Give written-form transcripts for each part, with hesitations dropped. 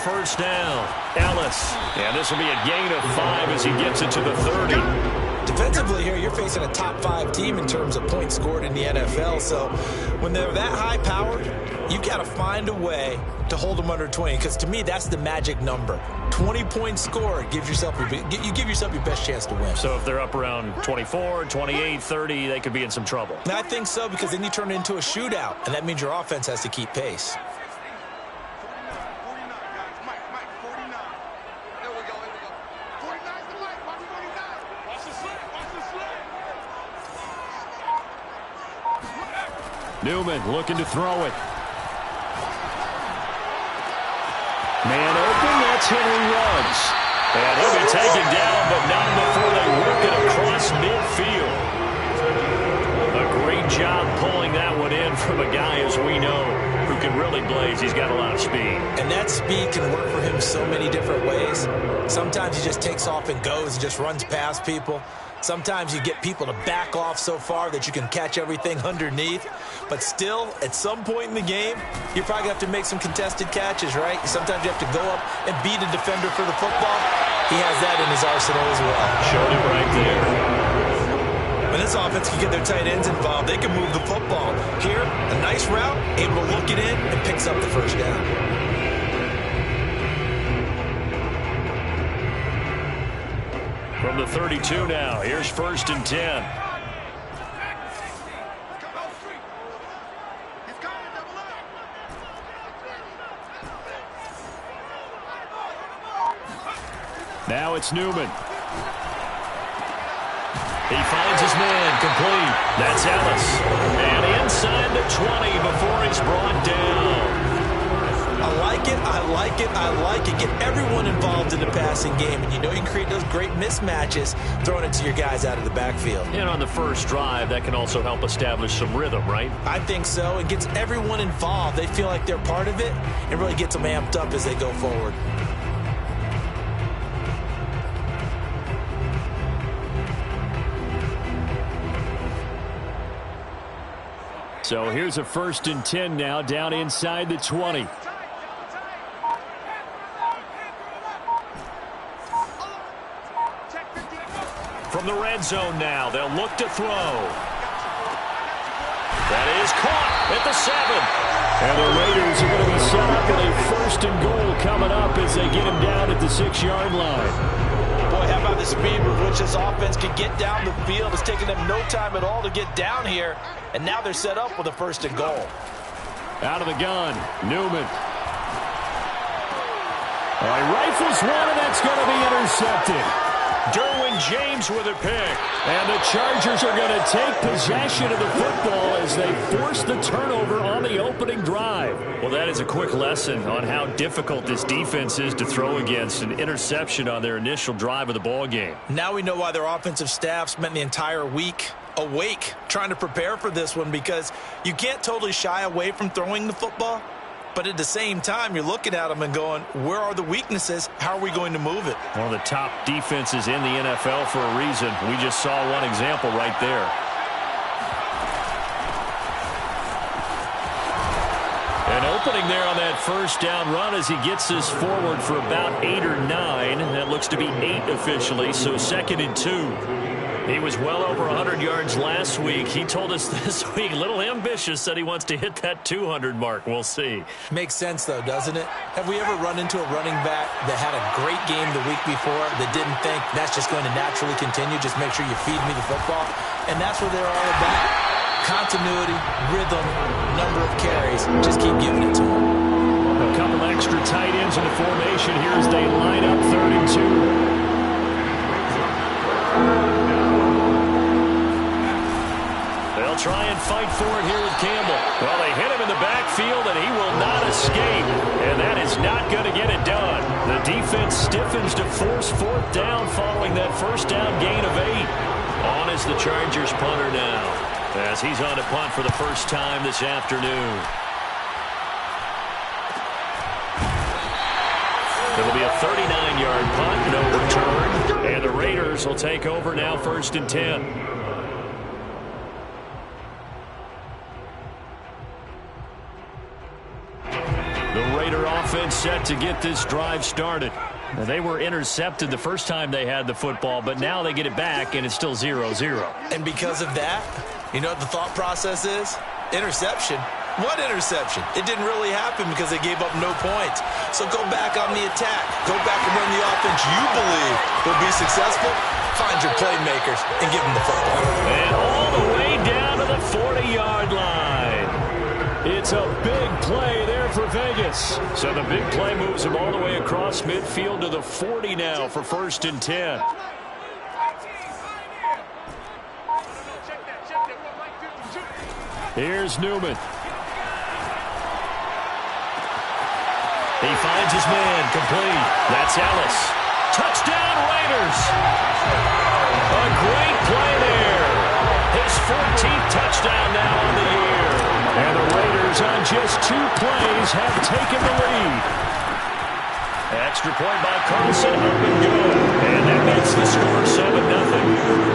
first down. Ellis. And this will be a gain of 5 as he gets it to the 30. Defensively here, you're facing a top 5 team in terms of points scored in the NFL. So when they're that high-powered, you got to find a way to hold them under 20. Because to me, that's the magic number. 20 points scored gives yourself you give yourself your best chance to win. So if they're up around 24, 28, 30, they could be in some trouble. I think so, because then you turn it into a shootout, and that means your offense has to keep pace. Newman looking to throw it. Man open, that's Henry Ruggs. And he'll be taken down, but not before they work it across midfield. A great job pulling that one in from a guy, as we know, who can really blaze. He's got a lot of speed. And that speed can work for him so many different ways. Sometimes he just takes off and goes and just runs past people. Sometimes you get people to back off so far that you can catch everything underneath. But still, at some point in the game, you probably have to make some contested catches, right? Sometimes you have to go up and beat a defender for the football. He has that in his arsenal as well. Showed it right there. When this offense can get their tight ends involved, they can move the football. Here, a nice route, able to look it in, and picks up the first down. From the 32 now, here's 1st and 10. Now it's Newman. He finds his man, complete. That's Ellis. And inside the 20 before he's brought down. I like it, I like it, I like it. Get everyone involved in the passing game, and you know you can create those great mismatches throwing it to your guys out of the backfield. And on the first drive, that can also help establish some rhythm, right? I think so. It gets everyone involved. They feel like they're part of it, and really gets them amped up as they go forward. So here's a 1st and 10 now, down inside the 20. From the red zone now, they'll look to throw. That is caught at the 7. And the Raiders are going to be set up with a 1st and goal coming up as they get him down at the 6-yard line. Boy, how about the speed with which this offense can get down the field? It's taken them no time at all to get down here, and now they're set up with a 1st and goal. Out of the gun, Newman. He rifles one, and that's going to be intercepted. Derwin James with a pick. And the Chargers are going to take possession of the football as they force the turnover on the opening drive. Well, that is a quick lesson on how difficult this defense is to throw against. An interception on their initial drive of the ball game. Now we know why their offensive staff spent the entire week awake trying to prepare for this one, because you can't totally shy away from throwing the football. But at the same time, you're looking at them and going, where are the weaknesses? How are we going to move it? One of the top defenses in the NFL for a reason. We just saw one example right there. An opening there on that 1st down run as he gets this forward for about 8 or 9. That looks to be 8 officially, so 2nd and 2. He was well over 100 yards last week. He told us this week, a little ambitious, said he wants to hit that 200 mark. We'll see. Makes sense, though, doesn't it? Have we ever run into a running back that had a great game the week before that didn't think that's just going to naturally continue? Just make sure you feed me the football. And that's what they're all about. Continuity, rhythm, number of carries. Just keep giving it to them. A couple extra tight ends in the formation here as they line up 3rd and 2. They'll try and fight for it here with Campbell. Well, they hit him in the backfield, and he will not escape. And that is not going to get it done. The defense stiffens to force 4th down following that 1st down gain of 8. On is the Chargers punter now, as he's on to punt for the first time this afternoon. It'll be a 39-yard punt, no return. And the Raiders will take over now, 1st and 10. offense set to get this drive started. Now, they were intercepted the first time they had the football, but now they get it back, and it's still 0-0. And because of that, you know what the thought process is? Interception. What interception? It didn't really happen because they gave up no points. So go back on the attack. Go back and run the offense you believe will be successful. Find your playmakers and give them the football. And all the way down to the 40-yard line. It's a big play there for Vegas. So the big play moves them all the way across midfield to the 40 now for 1st and 10. Here's Newman. He finds his man, complete. That's Ellis. Touchdown, Raiders. A great play there. His 14th touchdown now on the year. And the Raiders on just 2 plays have taken the lead. Extra point by Carlson, up and good. And that makes the score 7-0.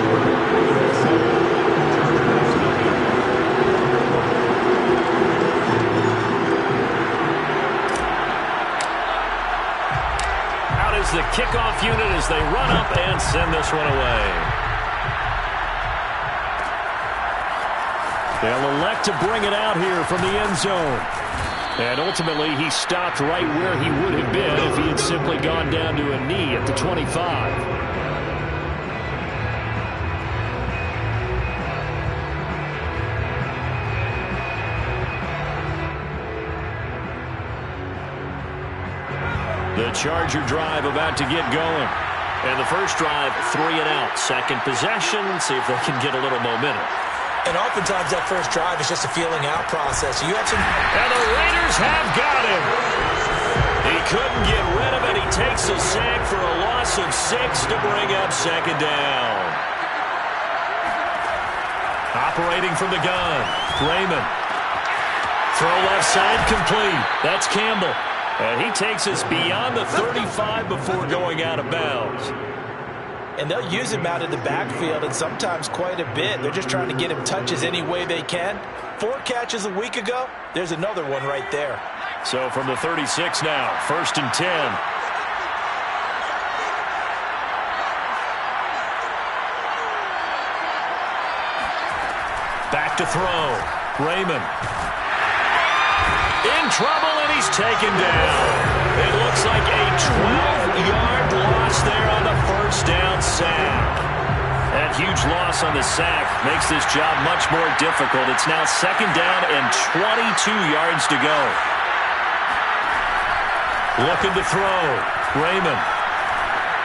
The kickoff unit as they run up and send this one away. They'll elect to bring it out here from the end zone. And ultimately, he stopped right where he would have been if he had simply gone down to a knee at the 25. The Charger drive about to get going. And the first drive, 3 and out. Second possession, see if they can get a little momentum. And oftentimes that first drive is just a feeling out process. You have some... And the Raiders have got him. He couldn't get rid of it. He takes a sack for a loss of 6 to bring up 2nd down. Operating from the gun, Raymond. Throw left side complete. That's Campbell. And he takes us beyond the 35 before going out of bounds. And they'll use him out in the backfield, and sometimes quite a bit. They're just trying to get him touches any way they can. 4 catches a week ago. There's another one right there. So from the 36 now, 1st and 10. Back to throw. Raymond. In trouble, and he's taken down. It looks like a 12-yard loss there on the 1st down sack. That huge loss on the sack makes this job much more difficult. It's now 2nd down and 22 yards to go. Looking to throw. Raymond.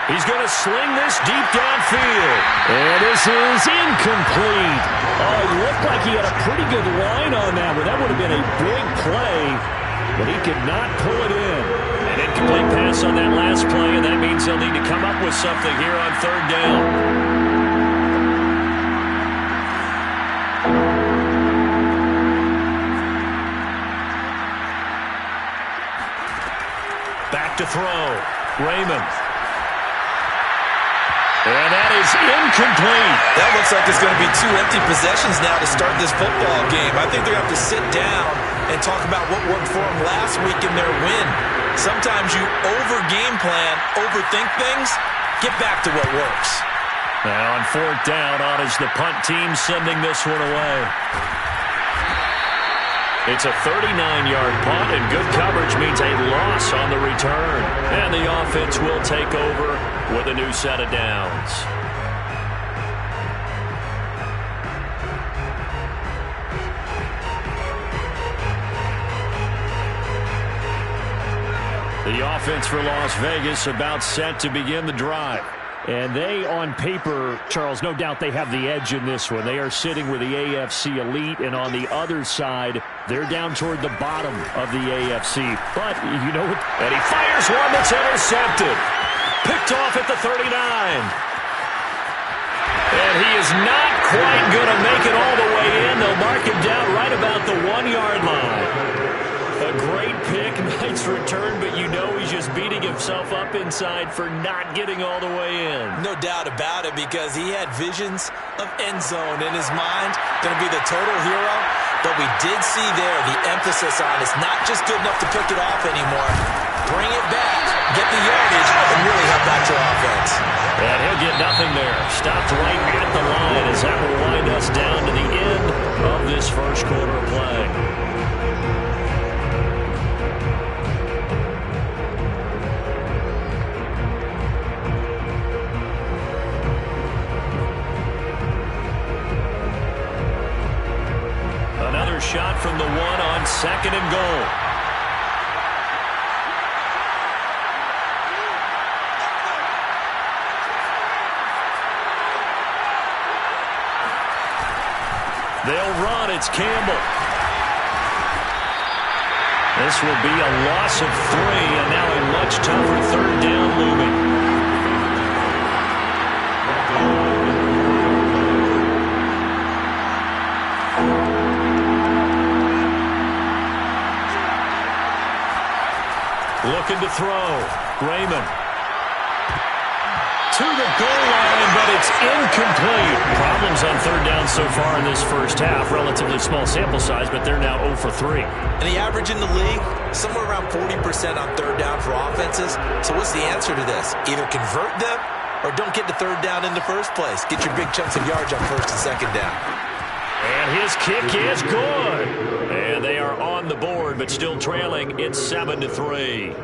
He's going to sling this deep downfield. And this is incomplete. Oh, it looked like he had a pretty good line on that one. That would have been a big play, but he could not pull it in. An incomplete pass on that last play, and that means they'll need to come up with something here on 3rd down. Back to throw. Raymond. And that is incomplete. That looks like it's going to be 2 empty possessions now to start this football game. I think they're going to have to sit down and talk about what worked for them last week in their win. Sometimes you over-game plan, overthink things, get back to what works. Now on 4th down, on is the punt team sending this one away. It's a 39-yard punt, and good coverage means a loss on the return. And the offense will take over with a new set of downs. The offense for Las Vegas about set to begin the drive. And they, on paper, Charles, no doubt they have the edge in this one. They are sitting with the AFC elite, and on the other side, they're down toward the bottom of the AFC. But, you know, and he fires one that's intercepted. Picked off at the 39. And he is not quite going to make it all the way in. They'll mark him down right about the 1-yard line. A great pick, nice return, but you know he's just beating himself up inside for not getting all the way in. No doubt about it, because he had visions of end zone in his mind. Going to be the total hero. But we did see there the emphasis on it's not just good enough to pick it off anymore. bring it back, get the yardage, and really help out your offense. And he'll get nothing there. Stopped right at the line as that will wind us down to the end of this first quarter of play. Another shot from the one on 2nd and goal. They'll run. It's Campbell. This will be a loss of 3, and now a much tougher 3rd down looming. Looking to throw. Raymond. To the goal line, but it's incomplete. Problems on 3rd down so far in this first half. Relatively small sample size, but they're now 0 for 3. And the average in the league, somewhere around 40% on 3rd down for offenses. So what's the answer to this? Either convert them or don't get to 3rd down in the first place. Get your big chunks of yards on 1st and 2nd down. And his kick is good. And they are on the board, but still trailing. It's 7-3.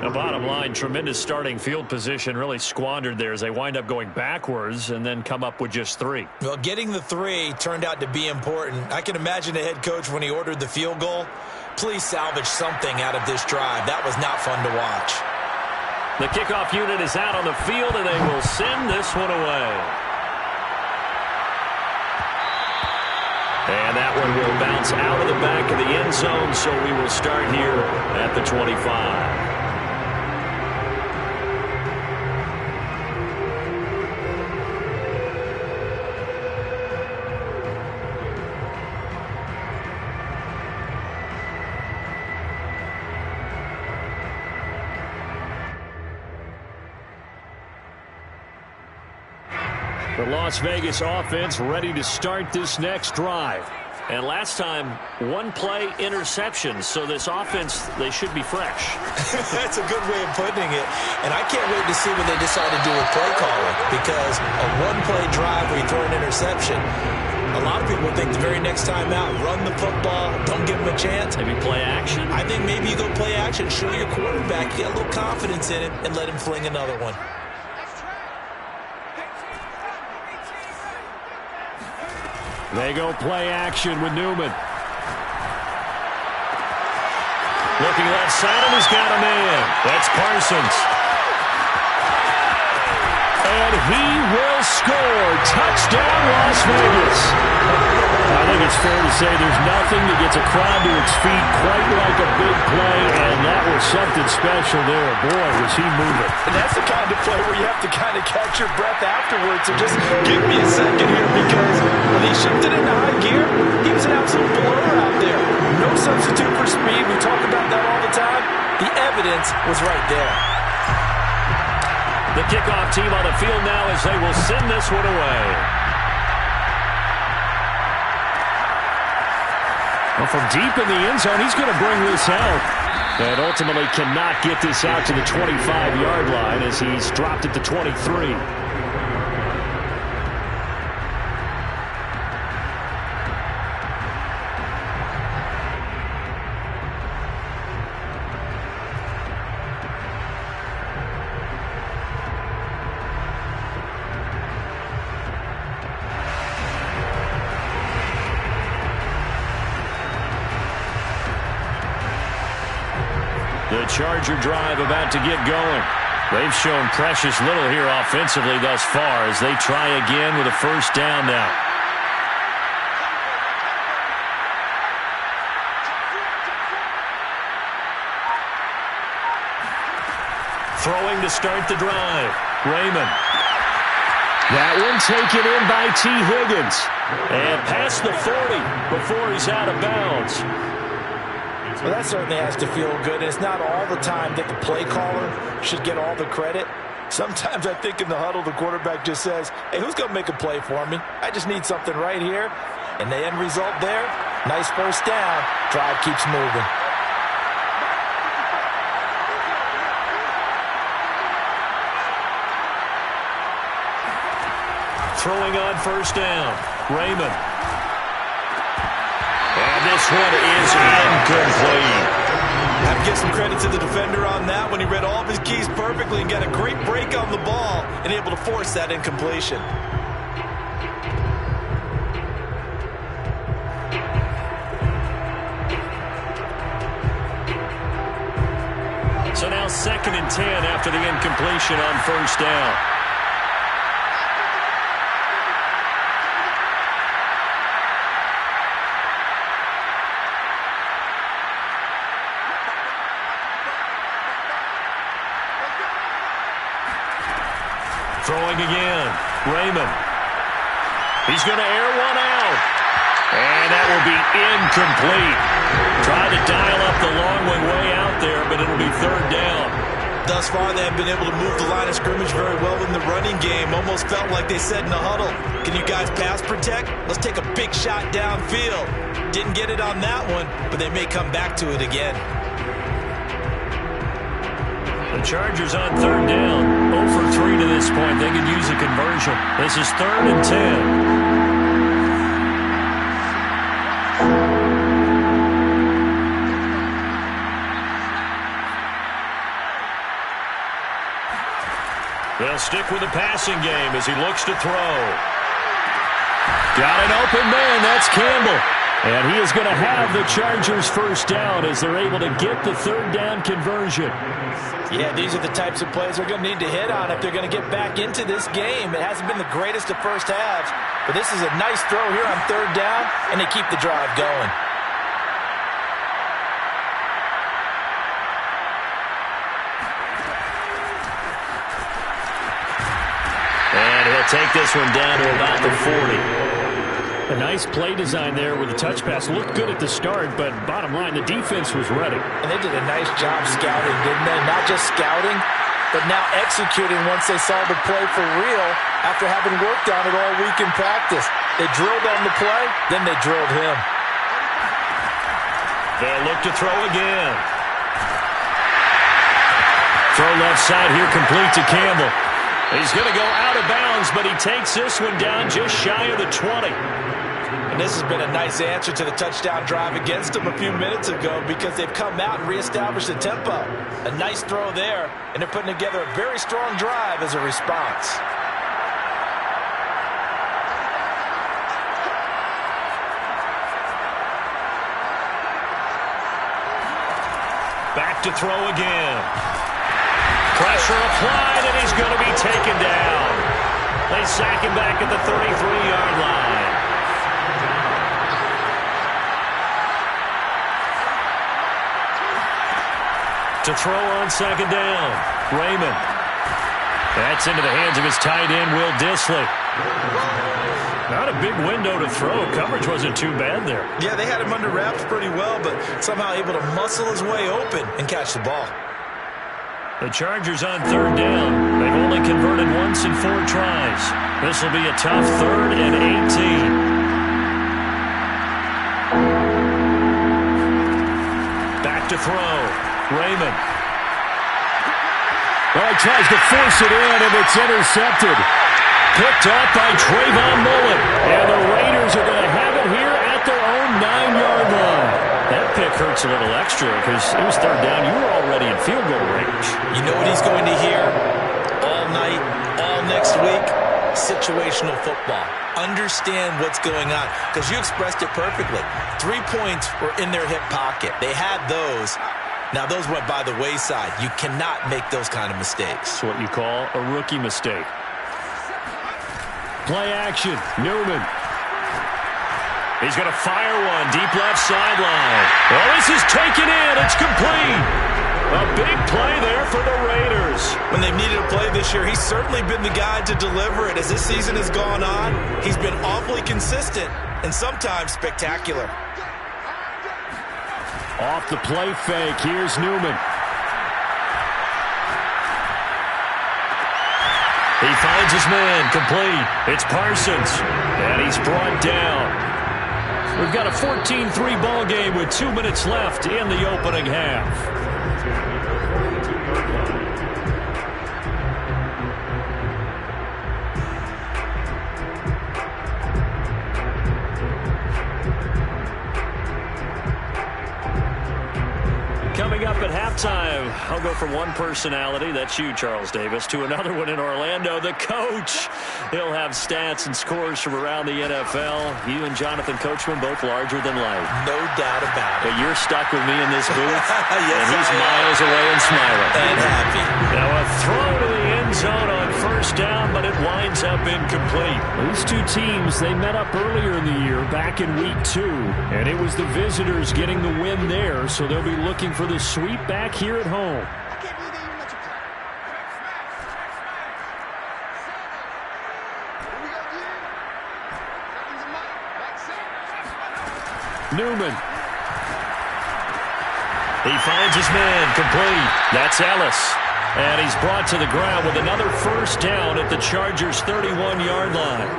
The bottom line, tremendous starting field position, really squandered there as they wind up going backwards and then come up with just 3. Well, getting the 3 turned out to be important. I can imagine the head coach when he ordered the field goal. Please salvage something out of this drive. That was not fun to watch. The kickoff unit is out on the field, and they will send this one away. And that one will bounce out of the back of the end zone, so we will start here at the 25. The Las Vegas offense ready to start this next drive. And last time, 1-play interception. So this offense, they should be fresh. That's a good way of putting it. And I can't wait to see what they decide to do with play calling. Because a 1-play drive where you throw an interception, a lot of people think the very next time out, run the football, don't give them a chance. Maybe play action? I think maybe you go play action, show your quarterback, get a little confidence in him, and let him fling another one. They go play action with Newman. Looking left side, and he's got a man. That's Parsons. And he will score. Touchdown, Las Vegas. I think it's fair to say there's nothing that gets a crowd to its feet quite like a big play, and that was something special there. Boy, was he moving. And that's the kind of play where you have to kind of catch your breath afterwards. So just give me a second here, because when he shifted into high gear, he was an absolute blur out there. No substitute for speed. We talk about that all the time. The evidence was right there. The kickoff team on the field now as they will send this one away. Well, from deep in the end zone, he's going to bring this out. And ultimately cannot get this out to the 25-yard line as he's dropped at the 23. The Charger drive about to get going. They've shown precious little here offensively thus far as they try again with a first down now. Throwing to start the drive. Raymond. That one taken in by T. Higgins. And past the 40 before he's out of bounds. Well, that certainly has to feel good. It's not all the time that the play caller should get all the credit. Sometimes I think in the huddle, the quarterback just says, hey, who's going to make a play for me? I just need something right here. And the end result there, nice first down. Drive keeps moving. throwing on first down. Raymond. And this one is incomplete. I have to give some credit to the defender on that when he read all of his keys perfectly and got a great break on the ball and able to force that incompletion. So now 2nd and 10 after the incompletion on first down. Throwing again. Raymond. He's going to air one out. And that will be incomplete. Tried to dial up the long way out there, but it'll be 3rd down. Thus far, they have been able to move the line of scrimmage very well in the running game. Almost felt like they said in the huddle, can you guys pass protect? Let's take a big shot downfield. Didn't get it on that one, but they may come back to it again. The Chargers on 3rd down. 0 for 3 to this point. They could use a conversion. This is 3rd and 10. They'll stick with the passing game as he looks to throw. Got an open man. That's Campbell. And he is going to have the Chargers first down as they're able to get the 3rd down conversion. Yeah, these are the types of plays they're going to need to hit on if they're going to get back into this game. It hasn't been the greatest of first halves, but this is a nice throw here on 3rd down, and they keep the drive going. And he'll take this one down to about the 40. A nice play design there with the touch pass. Looked good at the start, but bottom line, the defense was ready. And they did a nice job scouting, didn't they? Not just scouting, but now executing once they saw the play for real after having worked on it all week in practice. They drilled on the play, then they drilled him. They'll look to throw again. Throw left side here, complete to Campbell. He's going to go out of bounds, but he takes this one down just shy of the 20. And this has been a nice answer to the touchdown drive against them a few minutes ago because they've come out and reestablished the tempo. A nice throw there, and they're putting together a very strong drive as a response. Back to throw again. Pressure applied, and he's going to be taken down. They sack him back at the 33-yard line. To throw on 2nd down. Raymond. That's into the hands of his tight end, Will Dissly. Not a big window to throw. Coverage wasn't too bad there. Yeah, they had him under wraps pretty well, but somehow able to muscle his way open and catch the ball. The Chargers on 3rd down. They've only converted once in 4 tries. This will be a tough 3rd and 18. Back to throw. Raymond. Well, he tries to force it in, and it's intercepted. Picked off by Trayvon Mullen. And the Raiders are going to have it here at their own 9-yard line. That pick hurts a little extra because it was 3rd down. You were already in field goal range. You know what he's going to hear all night, all next week? Situational football. Understand what's going on because you expressed it perfectly. 3 points were in their hip pocket. They had those. Now, those went by the wayside. You cannot make those kind of mistakes. It's what you call a rookie mistake. Play action. Newman. He's going to fire one. Deep left sideline. Well, this is taken in. It's complete. A big play there for the Raiders. When they've needed a play this year, he's certainly been the guy to deliver it. As this season has gone on, he's been awfully consistent and sometimes spectacular. Off the play fake, here's Newman. He finds his man, complete. It's Parsons, and he's brought down. We've got a 14-3 ball game with 2 minutes left in the opening half. halftime, I'll go from one personality, that's you, Charles Davis, to another one in Orlando, the coach. He'll have stats and scores from around the NFL. You and Jonathan Coachman both larger than life. No doubt about it. But you're stuck with me in this booth, Yes, and he's miles away and smiling. And happy. Now a throw to the end zone on first down, but it winds up incomplete. These two teams, they met up earlier in the year, back in week 2, and it was the visitors getting the win there, so they'll be looking for the sweep back here at home. Newman. He finds his man, complete. That's Ellis. And he's brought to the ground with another first down at the Chargers' 31-yard line.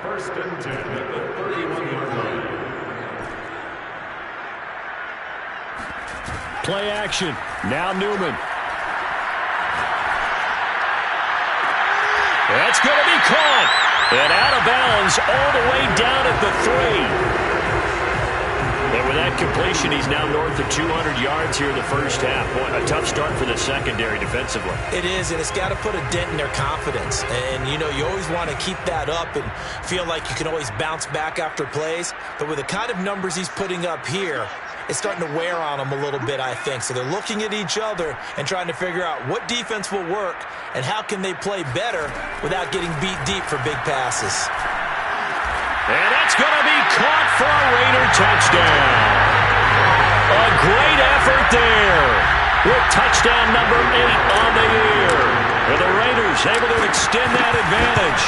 First and 10 at the 31-yard line. Play action. Now Newman. That's going to be caught. And out of bounds all the way down at the 3. And with that completion, he's now north of 200 yards here in the first half. Boy, a tough start for the secondary defensively. It is, and it's got to put a dent in their confidence. And, you know, you always want to keep that up and feel like you can always bounce back after plays. But with the kind of numbers he's putting up here, it's starting to wear on them a little bit, I think. So they're looking at each other and trying to figure out what defense will work and how can they play better without getting beat deep for big passes. And that's going to be caught for a Raider touchdown. A great effort there with touchdown number 8 on the year. And the Raiders able to extend that advantage.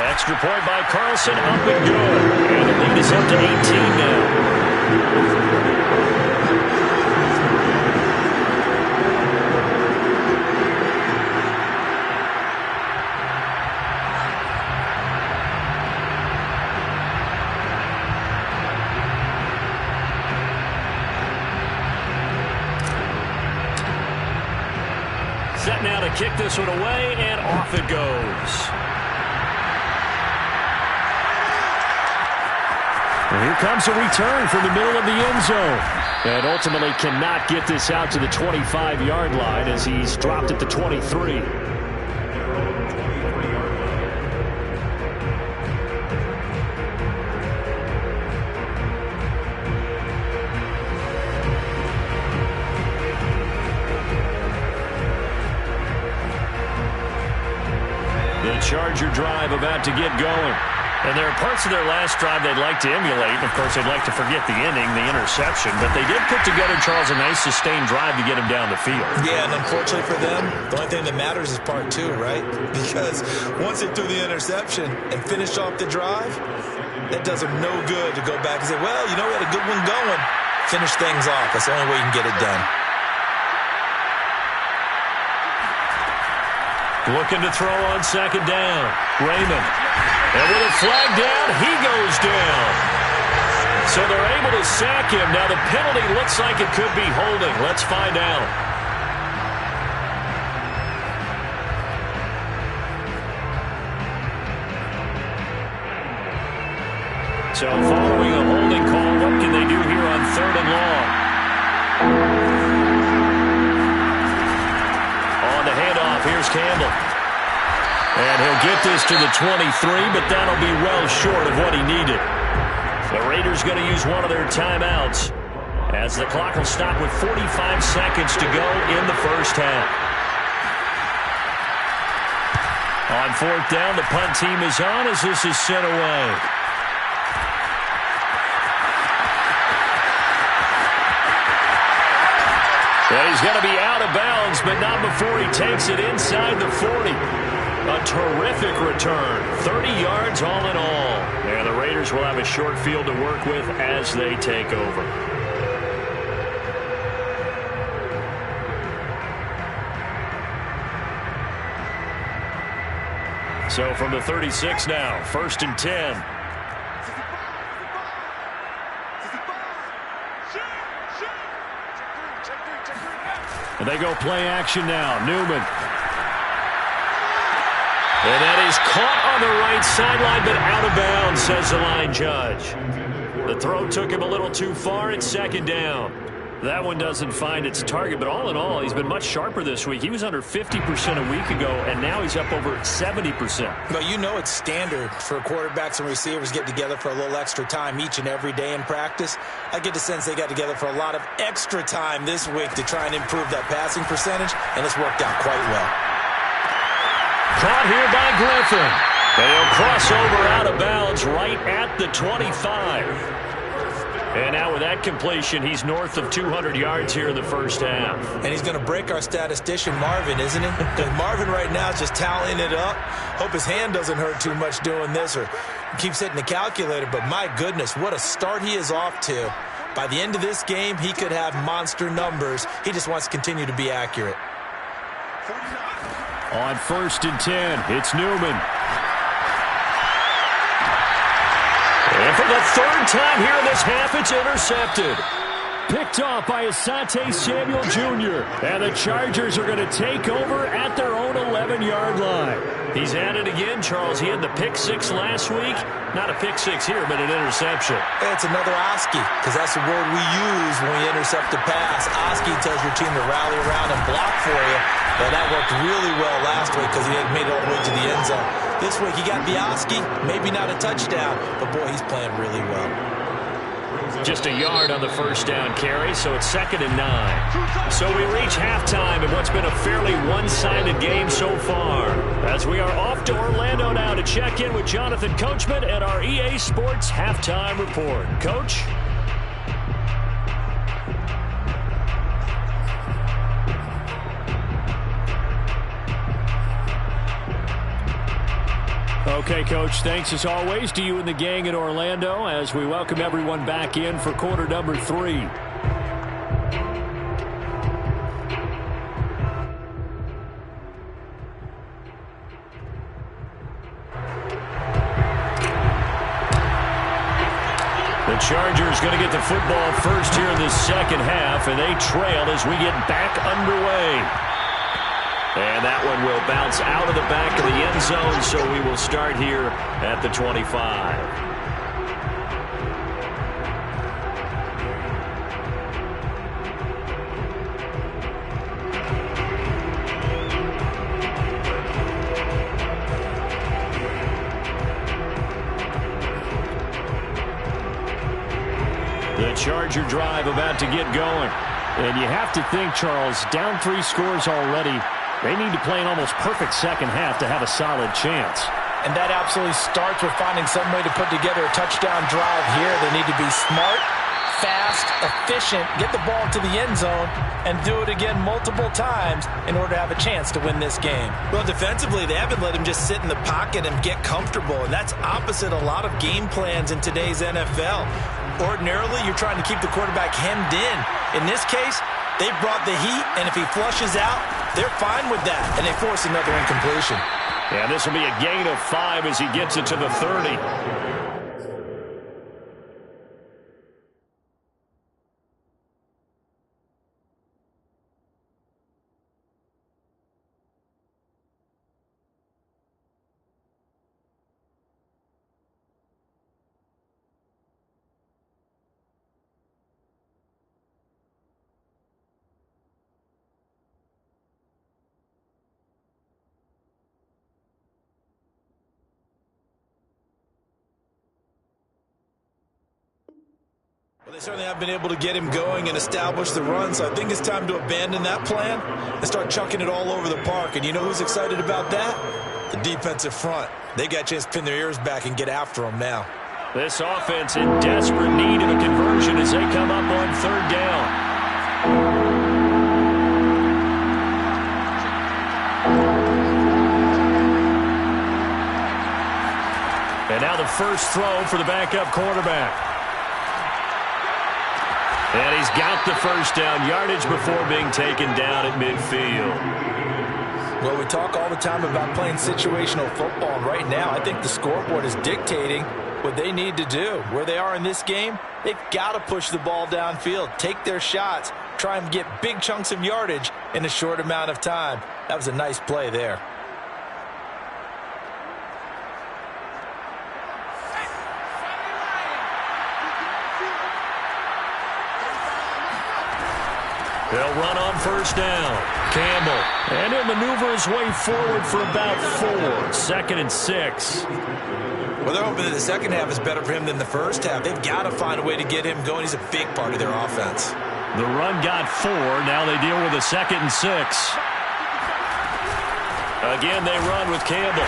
Extra point by Carlson, up and good. And the lead is up to 18 now. Set now to kick this one away, and off it goes. And here comes a return from the middle of the end zone. And ultimately cannot get this out to the 25-yard line as he's dropped at the 23. Charger drive about to get going. And there are parts of their last drive they'd like to emulate. And of course, they'd like to forget the ending, the interception. But they did put together, Charles, a nice sustained drive to get him down the field. Yeah, and unfortunately for them, the only thing that matters is part 2, right? Because once they threw the interception and finished off the drive, that does them no good to go back and say, well, you know, we had a good one going. Finish things off. That's the only way you can get it done. Looking to throw on second down. Raymond. And with a flag down, he goes down. So they're able to sack him. Now the penalty looks like it could be holding. Let's find out. So following a holding call, what can they do here on 3rd and long? On the handoff, here's Campbell. And he'll get this to the 23, but that'll be well short of what he needed. The Raiders going to use one of their timeouts as the clock will stop with 45 seconds to go in the first half. On 4th down, the punt team is on as this is sent away. And he's going to be out of bounds, but not before he takes it inside the 40. A terrific return. 30 yards all in all. And the Raiders will have a short field to work with as they take over. So from the 36 now, 1st and 10. And they go play action now. Newman. And that is caught on the right sideline, but out of bounds, says the line judge. The throw took him a little too far. It's second down. That one doesn't find its target, but all in all, he's been much sharper this week. He was under 50% a week ago, and now he's up over 70%. Well, you know it's standard for quarterbacks and receivers get together for a little extra time each and every day in practice. I get the sense they got together for a lot of extra time this week to try and improve that passing percentage, and it's worked out quite well. Caught here by Griffin. And he'll cross over out of bounds right at the 25. And now with that completion, he's north of 200 yards here in the first half. And he's going to break our statistician, Marvin, isn't he? Because Marvin right now is just tallying it up. Hope his hand doesn't hurt too much doing this or keeps hitting the calculator. But my goodness, what a start he is off to. By the end of this game, he could have monster numbers. He just wants to continue to be accurate. On 1st and 10, it's Newman. And for the third time here in this half, it's intercepted. Picked off by Asante Samuel Jr. And the Chargers are going to take over at their own 11-yard line. He's at it again, Charles. He had the pick six last week. Not a pick six here, but an interception. It's another Oski, because that's the word we use when we intercept a pass. Oski tells your team to rally around and block for you. Well, that worked really well last week because he had made it all the way to the end zone. This week he got the Oski, maybe not a touchdown, but boy, he's playing really well. Just a yard on the first down carry, so it's 2nd and 9. So we reach halftime in what's been a fairly one-sided game so far. As we are off to Orlando now to check in with Jonathan Coachman at our EA Sports Halftime Report. Coach? Okay, Coach, thanks as always to you and the gang in Orlando as we welcome everyone back in for quarter number 3. The Chargers going to get the football first here in the second half, and they trail as we get back underway. And that one will bounce out of the back of the end zone, so we will start here at the 25. The Charger drive about to get going. And you have to think, Charles, down 3 scores already. They need to play an almost perfect second half to have a solid chance. And that absolutely starts with finding some way to put together a touchdown drive here. They need to be smart, fast, efficient, get the ball to the end zone, and do it again multiple times in order to have a chance to win this game. Well, defensively, they haven't let him just sit in the pocket and get comfortable, and that's opposite a lot of game plans in today's NFL. Ordinarily, you're trying to keep the quarterback hemmed in. In this case, they brought the heat, and if he flushes out, they're fine with that, and they force another incompletion. Yeah, this will be a gain of 5 as he gets it to the 30. Well, they certainly have been able to get him going and establish the run, so I think it's time to abandon that plan and start chucking it all over the park. And you know who's excited about that? The defensive front. They got a chance to pin their ears back and get after him now. This offense in desperate need of a conversion as they come up on 3rd down. And now the first throw for the backup quarterback. And he's got the first down yardage before being taken down at midfield. Well, we talk all the time about playing situational football, and right now I think the scoreboard is dictating what they need to do. Where they are in this game, they've got to push the ball downfield, take their shots, try and get big chunks of yardage in a short amount of time. That was a nice play there. They'll run on first down. Campbell. And he'll maneuver his way forward for about 4. 2nd and 6. Well, they're hoping that the second half is better for him than the first half. They've got to find a way to get him going. He's a big part of their offense. The run got 4. Now they deal with a 2nd and 6. Again, they run with Campbell.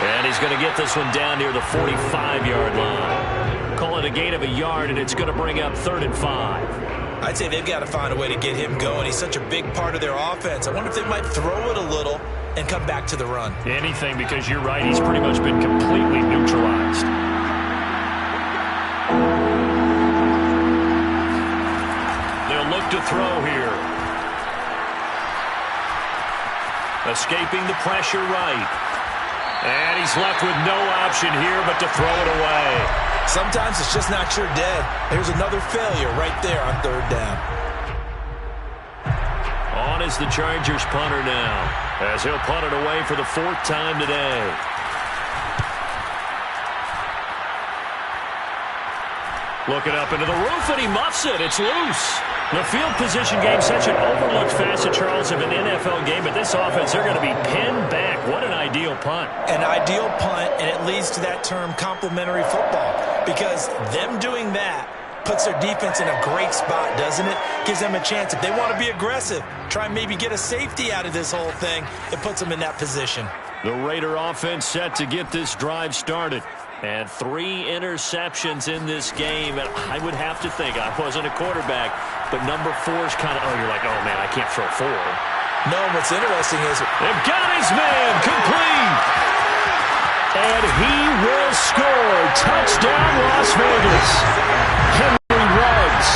And he's going to get this one down near the 45-yard line. Call it a gain of a yard, and it's going to bring up 3rd and 5. I'd say they've got to find a way to get him going. He's such a big part of their offense. I wonder if they might throw it a little and come back to the run. Anything, because you're right. He's pretty much been completely neutralized. They'll look to throw here. Escaping the pressure right. And he's left with no option here but to throw it away. Sometimes it's just not your dead. Here's another failure right there on 3rd down. On is the Chargers punter now, as he'll punt it away for the 4th time today. Looking up into the roof, and he muffs it. It's loose. The field position game, such an overlooked facet, Charles, of an NFL game, but this offense, they're going to be pinned back. What an ideal punt. An ideal punt, and it leads to that term complementary football, because them doing that puts their defense in a great spot, doesn't it? Gives them a chance. If they want to be aggressive, try and maybe get a safety out of this whole thing, it puts them in that position. The Raider offense set to get this drive started. And 3 interceptions in this game. And I would have to think, I wasn't a quarterback, but number 4 is kind of, oh, you're like, oh, man, I can't throw 4. No, what's interesting is they've got his man complete. And he will score. Touchdown, Las Vegas. Henry Ruggs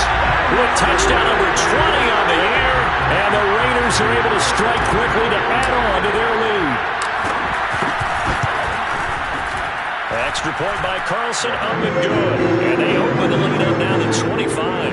with touchdown number 20 on the air. And the Raiders are able to strike quickly to add on to their lead. Extra point by Carlson, up and good. And they open the lead up now to 25.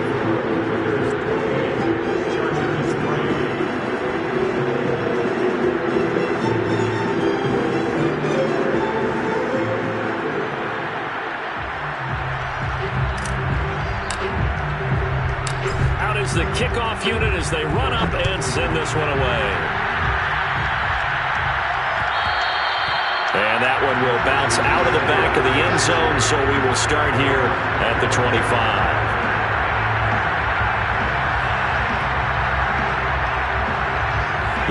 Out is the kickoff unit as they run up and send this one away. And that one will bounce out of the back of the end zone, so we will start here at the 25.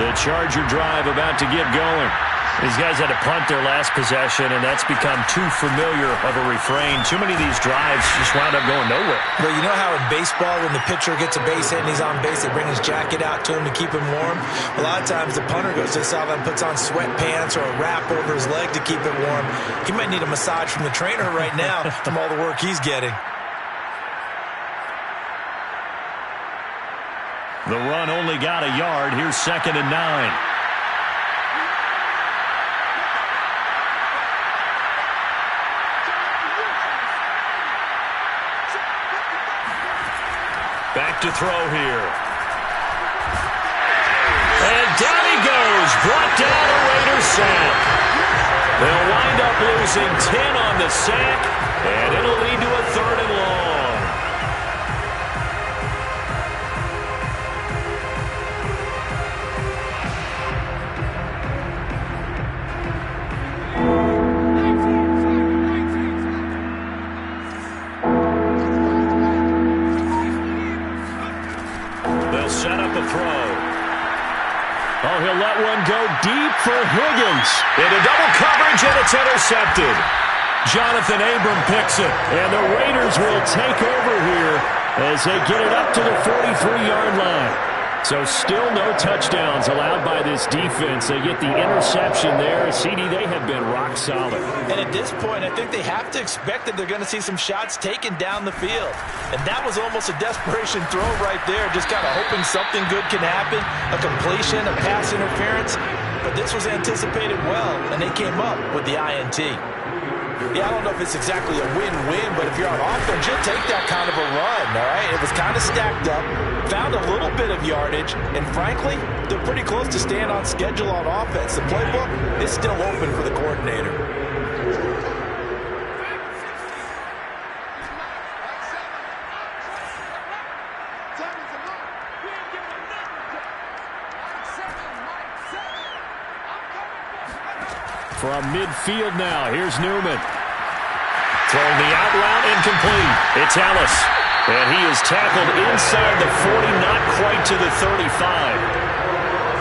The Charger drive about to get going. These guys had to punt their last possession, and that's become too familiar of a refrain. Too many of these drives just wound up going nowhere. But you know how in baseball, when the pitcher gets a base hit and he's on base, they bring his jacket out to him to keep him warm? A lot of times the punter goes to the sideline, puts on sweatpants or a wrap over his leg to keep it warm. He might need a massage from the trainer right now from all the work he's getting. The run only got a yard. Here's 2nd and 9. Back to throw here. And down he goes. Brought down a Raider sack. They'll wind up losing 10 on the sack, and it'll lead to a 3rd and long. Set up a throw. Oh, he'll let one go deep for Higgins. Into double coverage, and it's intercepted. Jonathan Abram picks it, and the Raiders will take over here as they get it up to the 43-yard line. So still no touchdowns allowed by this defense. They get the interception there. CD, they have been rock solid. And at this point, I think they have to expect that they're going to see some shots taken down the field. And that was almost a desperation throw right there, just kind of hoping something good can happen, a completion, a pass interference. But this was anticipated well, and they came up with the INT. Yeah, I don't know if it's exactly a win-win, but if you're on offense, you'll take that kind of a run, all right? It was kind of stacked up, found a little bit of yardage, and frankly, they're pretty close to staying on schedule on offense. The playbook is still open for the coordinator. from midfield now. Here's Newman. Throwing the out route, incomplete. It's Ellis. And he is tackled inside the 40, not quite to the 35.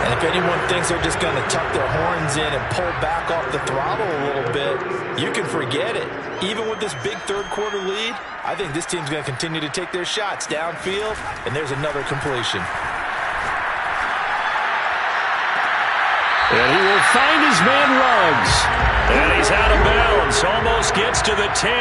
And if anyone thinks they're just going to tuck their horns in and pull back off the throttle a little bit, you can forget it. Even with this big third-quarter lead, I think this team's going to continue to take their shots downfield, and there's another completion. And he will find his man Ruggs. And he's out of bounds. Almost gets to the 10.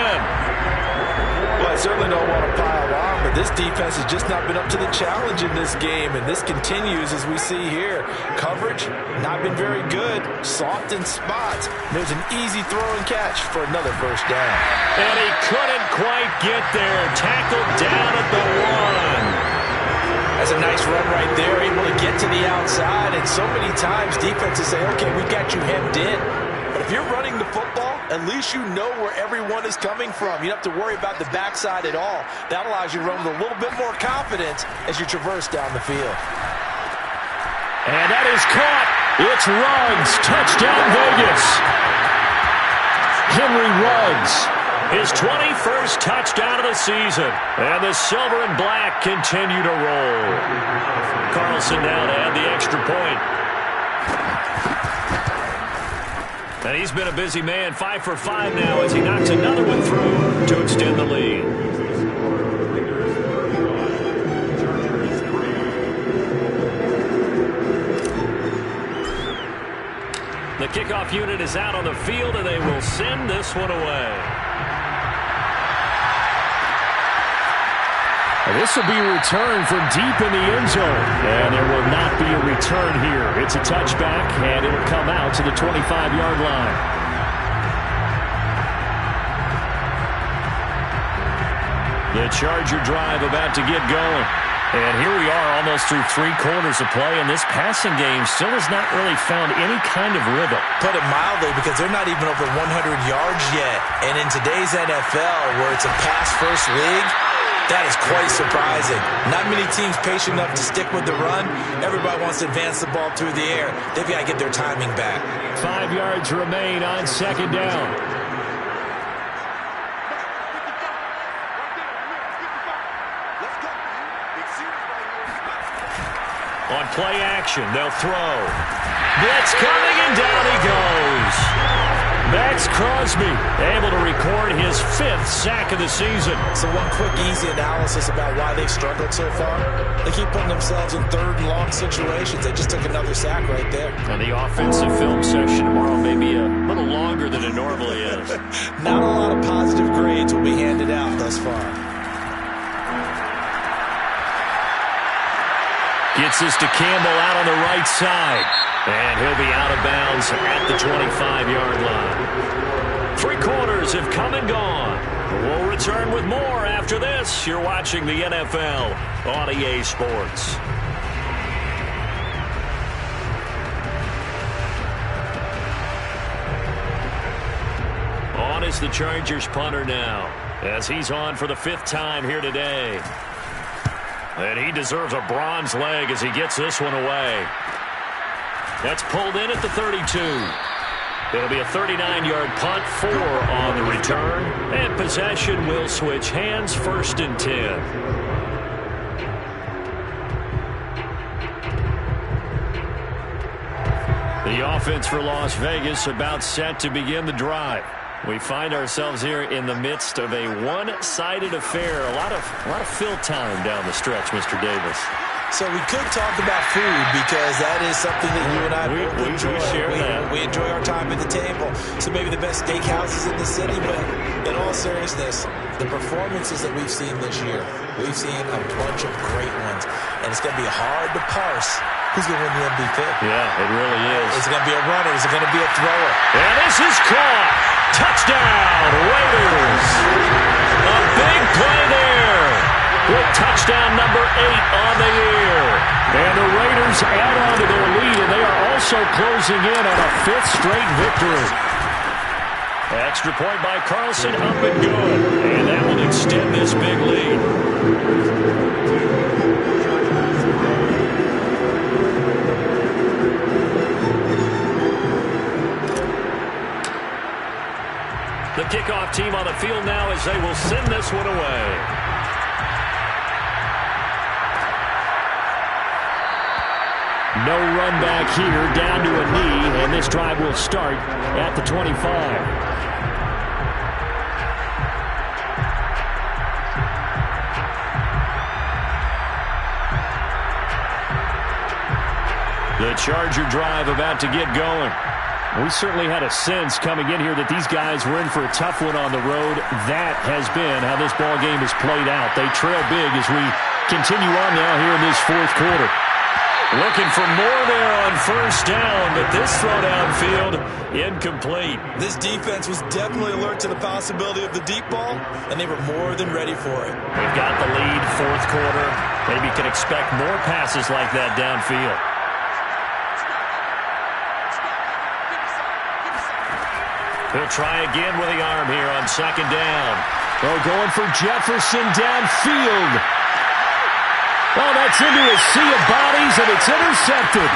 Well, I certainly don't want to pile on, but this defense has just not been up to the challenge in this game, and this continues as we see here. Coverage, not been very good. Soft in spots. There's an easy throw and catch for another first down. And he couldn't quite get there. Tackled down at the 1. That's a nice run right there, able to get to the outside. And so many times defenses say, okay, we got you hemmed in. But if you're running the football, at least you know where everyone is coming from. You don't have to worry about the backside at all. That allows you to run with a little bit more confidence as you traverse down the field. And that is caught. It's Ruggs. Touchdown, Vegas. Henry Ruggs. His 21st touchdown of the season. And the silver and black continue to roll. Carlson now to add the extra point. And he's been a busy man. 5 for 5 now as he knocks another one through to extend the lead. The kickoff unit is out on the field, and they will send this one away. This will be returned from deep in the end zone. And there will not be a return here. It's a touchback, and it'll come out to the 25-yard line. The Charger drive about to get going. And here we are almost through 3 quarters of play, and this passing game still has not really found any kind of rhythm. Put it mildly, because they're not even over 100 yards yet. And in today's NFL, where it's a pass-first league, that is quite surprising. Not many teams patient enough to stick with the run. Everybody wants to advance the ball through the air. They've got to get their timing back. 5 yards remain on second down. On play action, they'll throw. Blitz coming, and down he goes. Max Crosby able to record his 5th sack of the season. So one quick, easy analysis about why they've struggled so far. They keep putting themselves in 3rd and long situations. They just took another sack right there. And the offensive film session tomorrow may be a little longer than it normally is. Not a lot of positive grades will be handed out thus far. Gets this to Campbell out on the right side. And he'll be out of bounds at the 25-yard line. 3 quarters have come and gone. We'll return with more after this. You're watching the NFL on EA Sports. On is the Chargers punter now, as he's on for the 5th time here today. And he deserves a bronze leg as he gets this one away. That's pulled in at the 32. It'll be a 39-yard punt, 4 on the return. And possession will switch hands, 1st and 10. The offense for Las Vegas about set to begin the drive. We find ourselves here in the midst of a one-sided affair. A lot of fill time down the stretch, Mr. Davis. So we could talk about food, because that is something that you and I we enjoy. Share that. We enjoy our time at the table. So maybe the best steakhouses in the city, but in all seriousness, the performances that we've seen this year, we've seen a bunch of great ones. And it's going to be hard to parse who's going to win the MVP. Yeah, it really is. Is it going to be a runner? Is it going to be a thrower? And this is caught. Touchdown, Raiders. A big play there. With touchdown number 8 on the year. And the Raiders add on to their lead, and they are also closing in on a 5th straight victory. Extra point by Carlson, up and good. And that will extend this big lead. The kickoff team on the field now as they will send this one away. No run back here, down to a knee, and this drive will start at the 25. The Charger drive about to get going. We certainly had a sense coming in here that these guys were in for a tough one on the road. That has been how this ball game has played out. They trail big as we continue on now here in this fourth quarter. Looking for more there on first down, but this throw downfield incomplete. This defense was definitely alert to the possibility of the deep ball, and they were more than ready for it. They've got the lead, fourth quarter. Maybe can expect more passes like that downfield. He'll try again with the arm here on second down. Oh, going for Jefferson downfield. Oh, that's into a sea of bodies, and it's intercepted.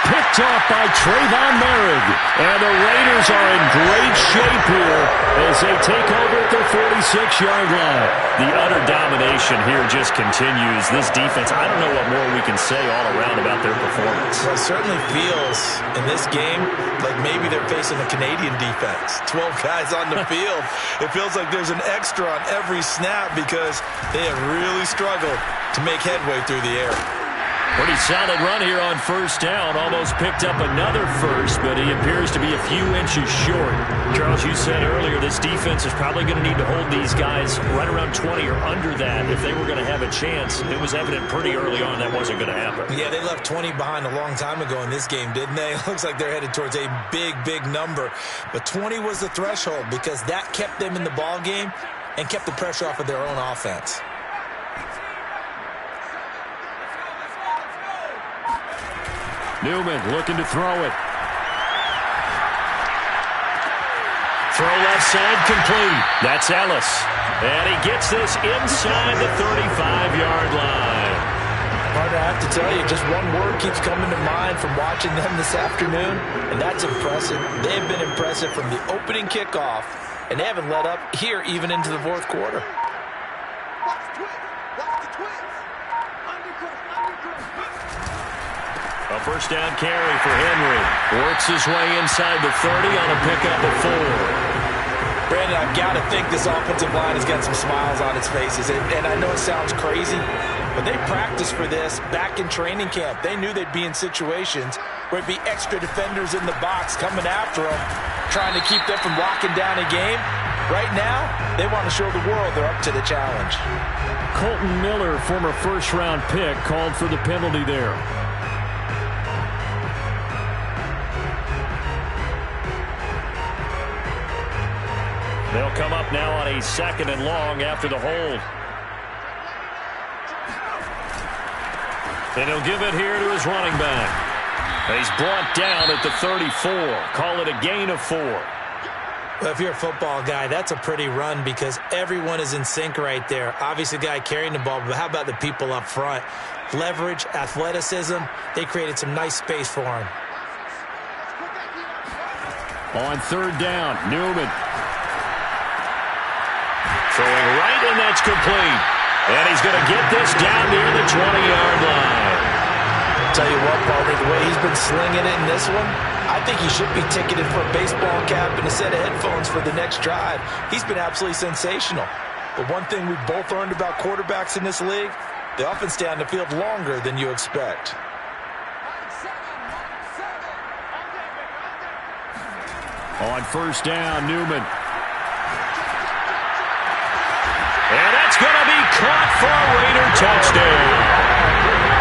Picked off by Trayvon Merrick. And the Raiders are in great shape here as they take over at their 46-yard line. The utter domination here just continues. This defense, I don't know what more we can say all around about their performance. Well, it certainly feels in this game like maybe they're facing a Canadian defense. 12 guys on the field. It feels like there's an extra on every snap because they have really struggled to make headway through the air. Pretty solid run here on first down. Almost picked up another first, but he appears to be a few inches short. Charles, you said earlier this defense is probably going to need to hold these guys right around 20 or under that if they were going to have a chance. It was evident pretty early on that wasn't going to happen. Yeah, they left 20 behind a long time ago in this game, didn't they? It looks like they're headed towards a big, big number. But 20 was the threshold because that kept them in the ball game and kept the pressure off of their own offense. Newman looking to throw it. Throw left side complete. That's Ellis. And he gets this inside the 35-yard line. Hard to have to tell you, just one word keeps coming to mind from watching them this afternoon, and that's impressive. They have been impressive from the opening kickoff, and they haven't let up here even into the fourth quarter. A first down carry for Henry. Works his way inside the 30 on a pickup of 4. Brandon, I've got to think this offensive line has got some smiles on its faces. And I know it sounds crazy, but they practiced for this back in training camp. They knew they'd be in situations where it'd be extra defenders in the box coming after them, trying to keep them from locking down a game. Right now, they want to show the world they're up to the challenge. Colton Miller, former first-round pick, called for the penalty there. They'll come up now on a second and long after the hold. And he'll give it here to his running back. He's brought down at the 34. Call it a gain of 4. Well, if you're a football guy, that's a pretty run because everyone is in sync right there. Obviously, the guy carrying the ball, but how about the people up front? Leverage, athleticism, they created some nice space for him. On third down, Newman. Throwing right, and that's complete. And he's going to get this down near the 20-yard line. Tell you what, Baldy, the way he's been slinging it in this one, I think he should be ticketed for a baseball cap and a set of headphones for the next drive. He's been absolutely sensational. But one thing we've both learned about quarterbacks in this league, they often stay on the field longer than you expect. On first down, Newman. And that's going to be caught for a Raider touchdown.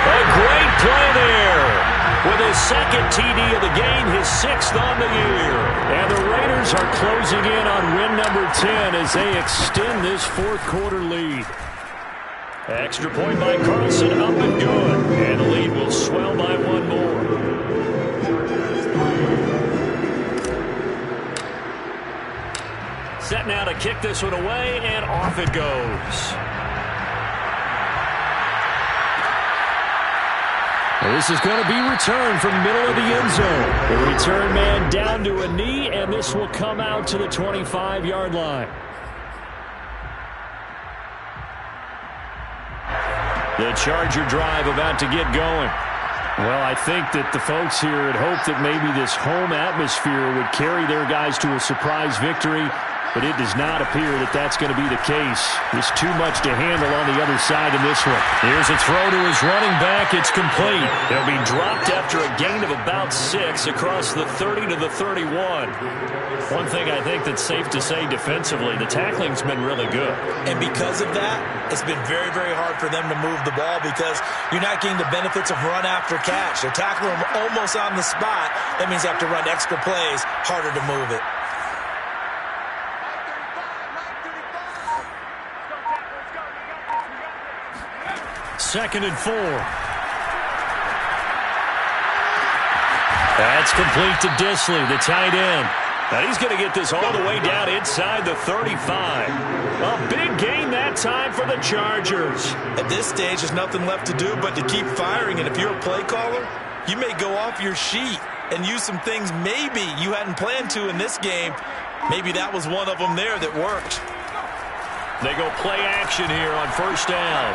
A great play there. With his second TD of the game, his 6th on the year. And the Raiders are closing in on win number 10 as they extend this fourth quarter lead. Extra point by Carlson, up and good. And the lead will swell by 1 more. Set now to kick this one away, and off it goes. Well, this is going to be returned from the middle of the end zone. The return man down to a knee, and this will come out to the 25-yard line. The Charger drive about to get going. Well, I think that the folks here had hoped that maybe this home atmosphere would carry their guys to a surprise victory, but it does not appear that that's going to be the case. There's too much to handle on the other side in this one. Here's a throw to his running back. It's complete. He'll be dropped after a gain of about 6 across the 30 to the 31. One thing I think that's safe to say defensively, the tackling's been really good. And because of that, it's been very, very hard for them to move the ball because you're not getting the benefits of run after catch. They're tackling them almost on the spot. That means they have to run extra plays, harder to move it. Second and 4. That's complete to Dissly, the tight end. Now he's going to get this all the way down inside the 35. A big gain that time for the Chargers. At this stage, there's nothing left to do but to keep firing. And if you're a play caller, you may go off your sheet and use some things maybe you hadn't planned to in this game. Maybe that was one of them there that worked. They go play action here on first down.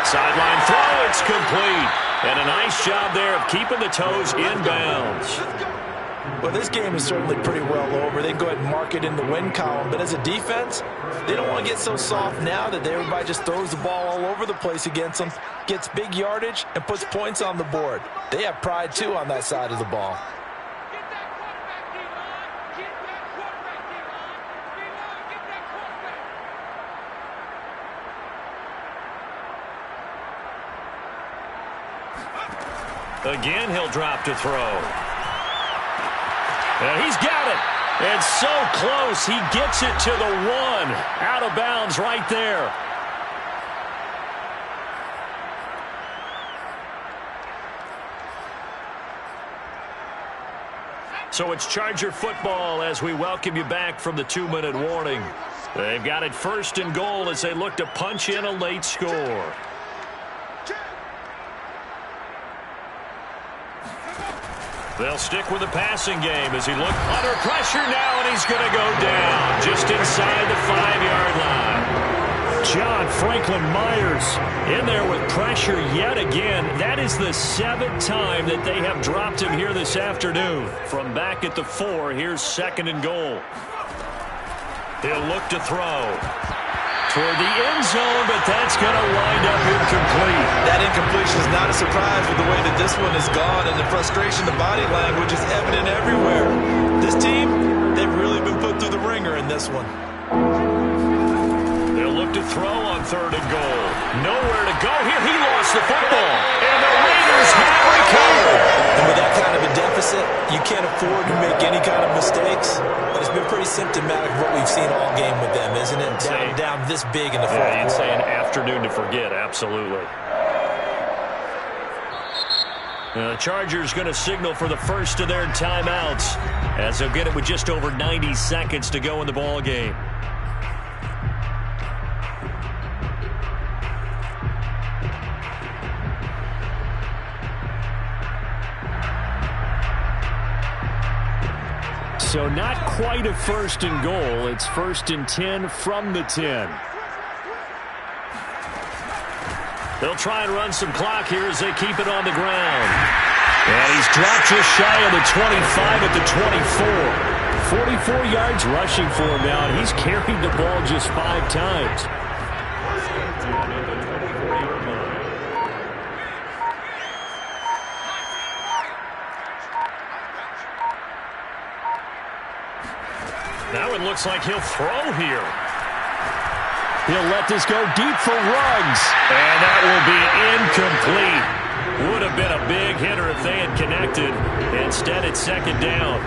Sideline throw, it's complete. And a nice job there of keeping the toes inbounds. Well, this game is certainly pretty well over. They can go ahead and mark it in the win column. But as a defense, they don't want to get so soft now that everybody just throws the ball all over the place against them, gets big yardage, and puts points on the board. They have pride, too, on that side of the ball. Again, he'll drop to throw. And he's got it. And so close, he gets it to the 1. Out of bounds right there. So it's Charger football as we welcome you back from the 2-minute warning. They've got it first and goal as they look to punch in a late score. They'll stick with the passing game as he looks under pressure now, and he's going to go down just inside the 5-yard line. John Franklin Myers in there with pressure yet again. That is the 7th time that they have dropped him here this afternoon. From back at the 4, here's second and goal. He'll look to throw. Toward the end zone, but that's going to wind up incomplete. That incompletion is not a surprise with the way that this one is gone, and the frustration, the body language is evident everywhere. This team, they've really been put through the ringer in this one. They'll look to throw on third and goal. Nowhere to go here. He lost the football, and the Raiders have recovered. And with that kind of a deficit, you can't afford to make any kind of mistakes. But it's been pretty symptomatic of what we've seen all game with them, isn't it? Down this big in the fourth quarter. You'd say an afternoon to forget, absolutely. The Chargers going to signal for the first of their timeouts as they'll get it with just over 90 seconds to go in the ball game. So not quite a first and goal. It's first and 10 from the 10. They'll try and run some clock here as they keep it on the ground. And he's dropped just shy of the 25 at the 24. 44 yards rushing for him now, and he's carried the ball just 5 times. Now it looks like he'll throw here. He'll let this go deep for Ruggs. And that will be incomplete. Would have been a big hitter if they had connected. Instead, it's second down.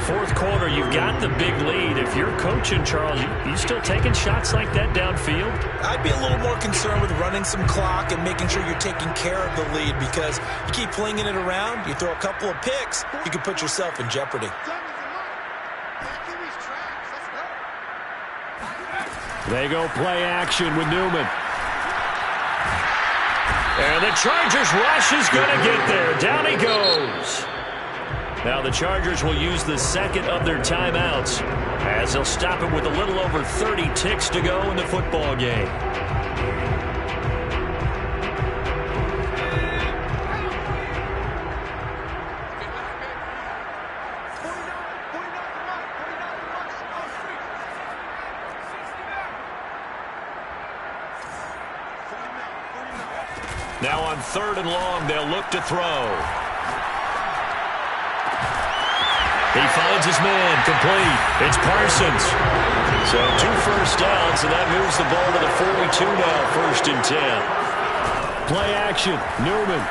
Fourth quarter, you've got the big lead. If you're coaching, Charles, you still taking shots like that downfield? I'd be a little more concerned with running some clock and making sure you're taking care of the lead, because you keep flinging it around, you throw a couple of picks, you can put yourself in jeopardy. They go play action with Newman. And the Chargers rush is going to get there. Down he goes. Now the Chargers will use the second of their timeouts as they'll stop it with a little over 30 ticks to go in the football game. Now on 3rd and long, they'll look to throw. He finds his man, complete. It's Parsons. So 2 first downs, and that moves the ball to the 42 now, 1st and 10. Play action, Newman.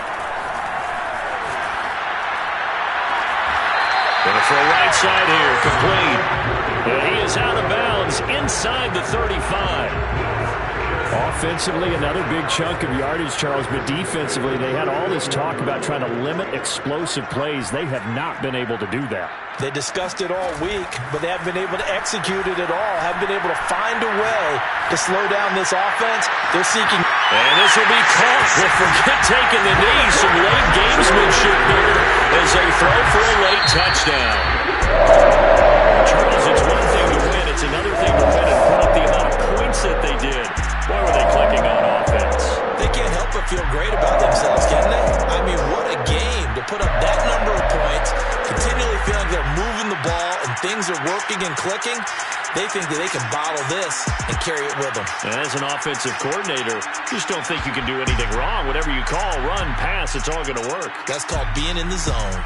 Going to throw right side here, complete. And he is out of bounds inside the 35. Offensively, another big chunk of yardage, Charles, but defensively, they had all this talk about trying to limit explosive plays. They have not been able to do that. They discussed it all week, but they haven't been able to execute it at all, haven't been able to find a way to slow down this offense. They're seeking. And this will be caught. Well, forget taking the knee. Some late gamesmanship there as they throw for a late touchdown. Charles, it's one thing to win. It's another thing to win and put up the amount of points that they did. Boy, were they clicking on offense. They can't help but feel great about themselves, can they? I mean, what a game to put up that number of points, continually feeling they're moving the ball and things are working and clicking. They think that they can bottle this and carry it with them. And as an offensive coordinator, you just don't think you can do anything wrong. Whatever you call, run, pass, it's all going to work. That's called being in the zone.